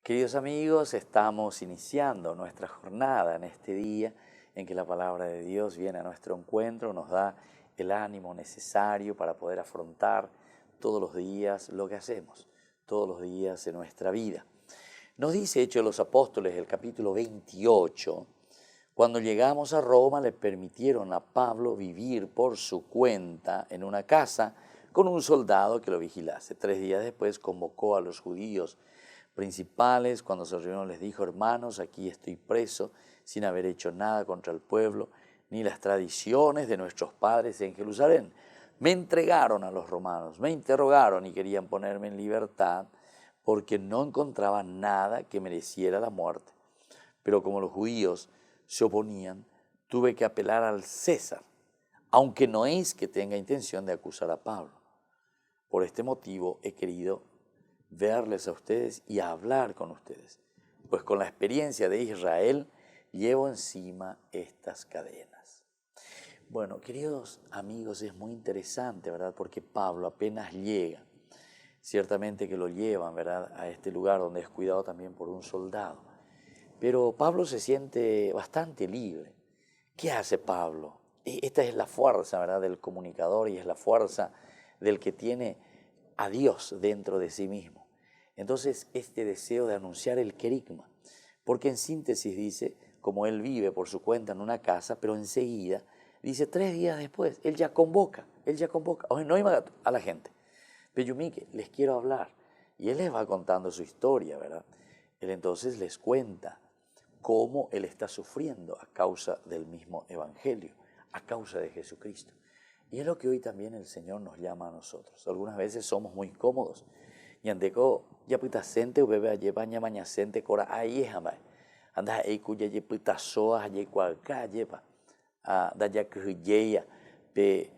Queridos amigos, estamos iniciando nuestra jornada en este día en que la palabra de Dios viene a nuestro encuentro, nos da el ánimo necesario para poder afrontar todos los días lo que hacemos, todos los días en nuestra vida. Nos dice Hechos de los Apóstoles, el capítulo 28, cuando llegamos a Roma le permitieron a Pablo vivir por su cuenta en una casa con un soldado que lo vigilase. 3 días después convocó a los judíos principales. Cuando se reunieron les dijo: hermanos, aquí estoy preso sin haber hecho nada contra el pueblo ni las tradiciones de nuestros padres en Jerusalén. Me entregaron a los romanos, me interrogaron y querían ponerme en libertad porque no encontraban nada que mereciera la muerte. Pero como los judíos se oponían, tuve que apelar al César, aunque no es que tenga intención de acusar a Pablo. Por este motivo he querido verles a ustedes y hablar con ustedes, pues con la experiencia de Israel llevo encima estas cadenas. Bueno, queridos amigos, es muy interesante, ¿verdad? Porque Pablo apenas llega, ciertamente que lo llevan, ¿verdad?, a este lugar donde es cuidado también por un soldado. Pero Pablo se siente bastante libre. ¿Qué hace Pablo? Esta es la fuerza, ¿verdad?, del comunicador, y es la fuerza del que tiene a Dios dentro de sí mismo. Entonces, este deseo de anunciar el querigma, porque en síntesis dice, como él vive por su cuenta en una casa, pero enseguida, dice 3 días después, él ya convoca, hoy no iba a la gente, pero Yumique, les quiero hablar, y él les va contando su historia, ¿verdad? Él entonces les cuenta cómo él está sufriendo a causa del mismo evangelio, a causa de Jesucristo. Y es lo que hoy también el Señor nos llama a nosotros. Algunas veces somos muy cómodos. Yandeco ya puta sente bebé aye baña maña sente cora ahí jamás. Anda ahí cuya ye puta soa aye cualca lleva. Da ya que pe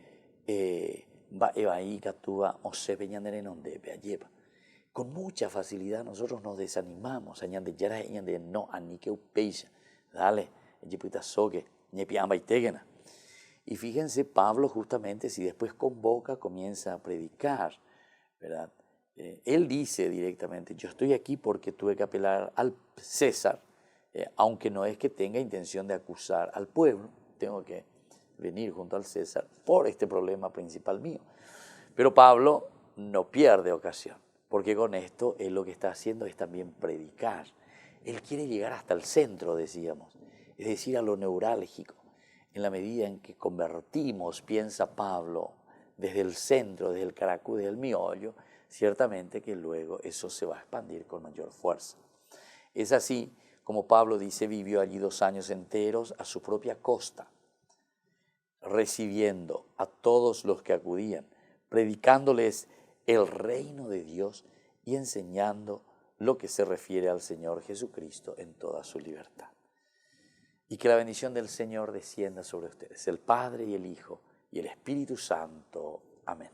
va ahí catúa o se veñandere donde be lleva. Con mucha facilidad nosotros nos desanimamos. Añande ya añande no ani que upeisha. Dale, ye puta soque, ni piamba y tegena. Y fíjense, Pablo justamente, si después convoca, comienza a predicar, ¿verdad? Él dice directamente, yo estoy aquí porque tuve que apelar al César, aunque no es que tenga intención de acusar al pueblo, tengo que venir junto al César por este problema principal mío. Pero Pablo no pierde ocasión, porque con esto él lo que está haciendo es también predicar. Él quiere llegar hasta el centro, decíamos, es decir, a lo neurálgico. En la medida en que convertimos, piensa Pablo, desde el centro, desde el caracú, desde el miollo, ciertamente que luego eso se va a expandir con mayor fuerza. Es así como Pablo dice, vivió allí 2 años enteros a su propia costa, recibiendo a todos los que acudían, predicándoles el reino de Dios y enseñando lo que se refiere al Señor Jesucristo en toda su libertad. Y que la bendición del Señor descienda sobre ustedes, el Padre y el Hijo y el Espíritu Santo. Amén.